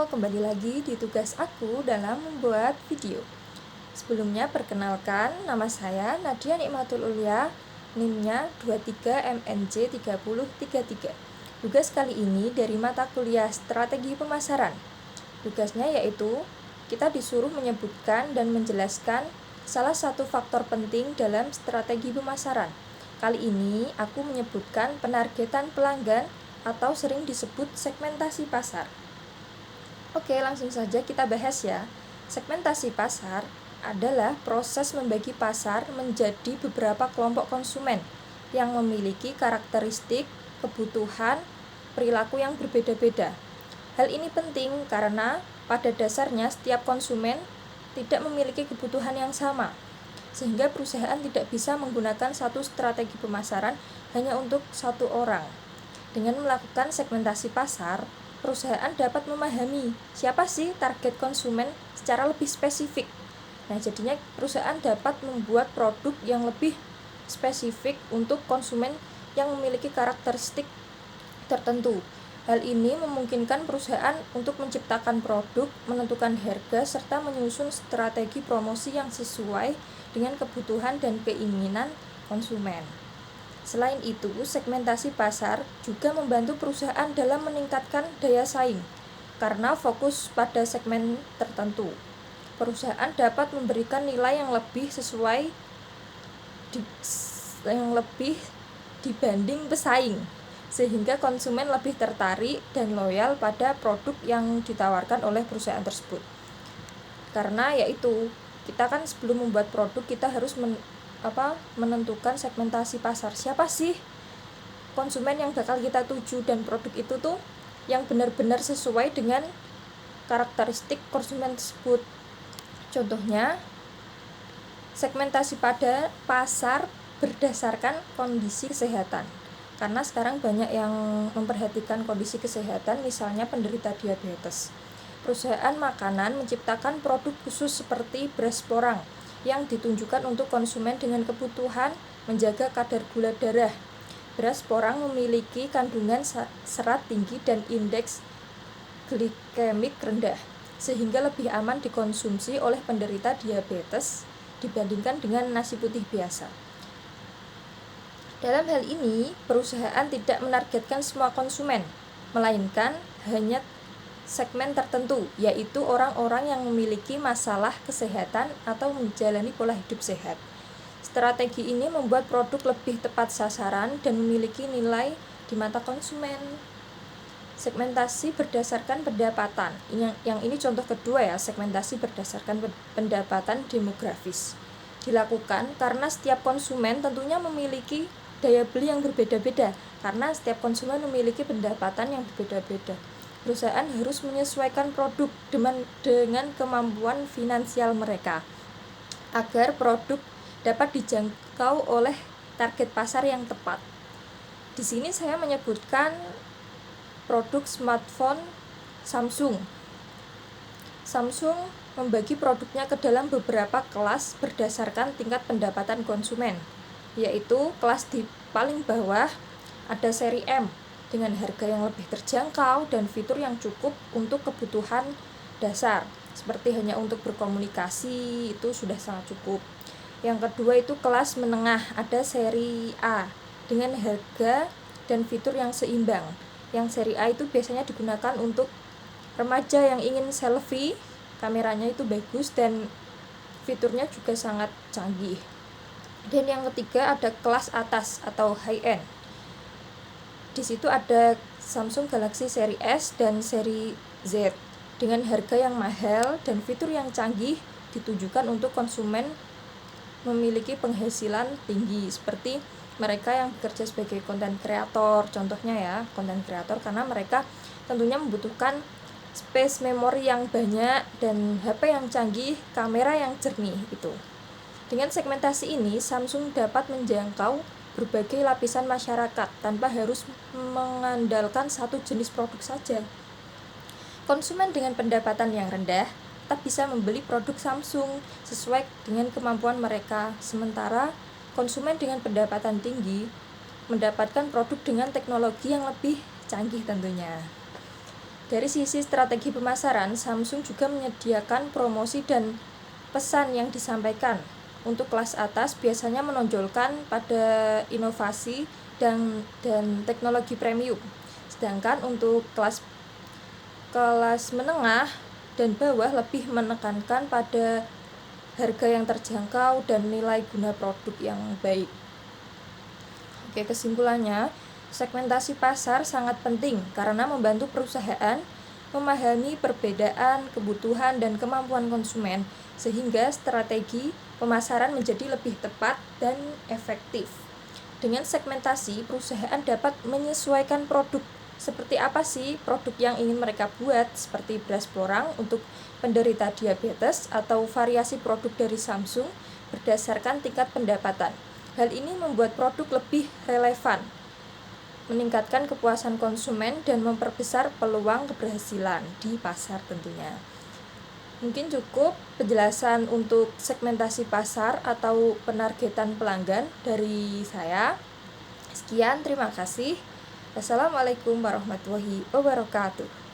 kembali lagi di tugas aku dalam membuat video. Sebelumnya perkenalkan, nama saya Nadia Nikmatul Ulia, NIM-nya 23MNJ3033. Tugas kali ini dari mata kuliah Strategi Pemasaran. Tugasnya yaitu kita disuruh menyebutkan dan menjelaskan salah satu faktor penting dalam strategi pemasaran. Kali ini aku menyebutkan penargetan pelanggan atau sering disebut segmentasi pasar. Oke, langsung saja kita bahas ya. Segmentasi pasar adalah proses membagi pasar menjadi beberapa kelompok konsumen yang memiliki karakteristik, kebutuhan, perilaku yang berbeda-beda. Hal ini penting karena pada dasarnya setiap konsumen tidak memiliki kebutuhan yang sama, sehingga perusahaan tidak bisa menggunakan satu strategi pemasaran hanya untuk satu orang. Dengan melakukan segmentasi pasar, perusahaan dapat memahami siapa sih target konsumen secara lebih spesifik. Nah, jadinya perusahaan dapat membuat produk yang lebih spesifik untuk konsumen yang memiliki karakteristik tertentu. Hal ini memungkinkan perusahaan untuk menciptakan produk, menentukan harga, serta menyusun strategi promosi yang sesuai dengan kebutuhan dan keinginan konsumen. Selain itu, segmentasi pasar juga membantu perusahaan dalam meningkatkan daya saing karena fokus pada segmen tertentu. Perusahaan dapat memberikan nilai yang lebih sesuai dibanding pesaing, sehingga konsumen lebih tertarik dan loyal pada produk yang ditawarkan oleh perusahaan tersebut. Karena yaitu kita kan sebelum membuat produk kita harus menentukan segmentasi pasar. Siapa sih konsumen yang bakal kita tuju dan produk itu tuh yang benar-benar sesuai dengan karakteristik konsumen tersebut. Contohnya, segmentasi pada pasar berdasarkan kondisi kesehatan. Karena sekarang banyak yang memperhatikan kondisi kesehatan, misalnya penderita diabetes. Perusahaan makanan menciptakan produk khusus seperti beras porang yang ditunjukkan untuk konsumen dengan kebutuhan menjaga kadar gula darah. Beras porang memiliki kandungan serat tinggi dan indeks glikemik rendah, sehingga lebih aman dikonsumsi oleh penderita diabetes dibandingkan dengan nasi putih biasa. Dalam hal ini, perusahaan tidak menargetkan semua konsumen, melainkan hanya segmen tertentu, yaitu orang-orang yang memiliki masalah kesehatan atau menjalani pola hidup sehat. Strategi ini membuat produk lebih tepat sasaran dan memiliki nilai di mata konsumen. Segmentasi berdasarkan pendapatan. Yang ini contoh kedua ya, segmentasi berdasarkan pendapatan demografis. Dilakukan karena setiap konsumen tentunya memiliki daya beli yang berbeda-beda, karena setiap konsumen memiliki pendapatan yang berbeda-beda. Perusahaan harus menyesuaikan produk dengan kemampuan finansial mereka agar produk dapat dijangkau oleh target pasar yang tepat. Di sini saya menyebutkan produk smartphone Samsung. Samsung membagi produknya ke dalam beberapa kelas berdasarkan tingkat pendapatan konsumen, yaitu kelas di paling bawah ada seri M dengan harga yang lebih terjangkau dan fitur yang cukup untuk kebutuhan dasar, seperti hanya untuk berkomunikasi, itu sudah sangat cukup. Yang kedua itu kelas menengah, ada seri A dengan harga dan fitur yang seimbang. Yang seri A itu biasanya digunakan untuk remaja yang ingin selfie, kameranya itu bagus dan fiturnya juga sangat canggih. Dan yang ketiga ada kelas atas atau high end. Di situ ada Samsung Galaxy seri S dan seri Z dengan harga yang mahal dan fitur yang canggih, ditujukan untuk konsumen memiliki penghasilan tinggi, seperti mereka yang bekerja sebagai konten kreator, contohnya ya, konten kreator, karena mereka tentunya membutuhkan space memori yang banyak dan HP yang canggih, kamera yang jernih itu. Dengan segmentasi ini, Samsung dapat menjangkau berbagai lapisan masyarakat tanpa harus mengandalkan satu jenis produk saja. Konsumen dengan pendapatan yang rendah tetap bisa membeli produk Samsung sesuai dengan kemampuan mereka, sementara konsumen dengan pendapatan tinggi mendapatkan produk dengan teknologi yang lebih canggih tentunya. Dari sisi strategi pemasaran, Samsung juga menyediakan promosi dan pesan yang disampaikan. Untuk kelas atas biasanya menonjolkan pada inovasi dan teknologi premium. Sedangkan untuk kelas menengah dan bawah lebih menekankan pada harga yang terjangkau dan nilai guna produk yang baik. Oke, kesimpulannya, segmentasi pasar sangat penting karena membantu perusahaan memahami perbedaan kebutuhan dan kemampuan konsumen, sehingga strategi pemasaran menjadi lebih tepat dan efektif. Dengan segmentasi, perusahaan dapat menyesuaikan produk. Seperti apa sih produk yang ingin mereka buat, seperti beras porang untuk penderita diabetes atau variasi produk dari Samsung berdasarkan tingkat pendapatan. Hal ini membuat produk lebih relevan, meningkatkan kepuasan konsumen, dan memperbesar peluang keberhasilan di pasar tentunya. Mungkin cukup penjelasan untuk segmentasi pasar atau penargetan pelanggan dari saya. Sekian, terima kasih. Wassalamualaikum warahmatullahi wabarakatuh.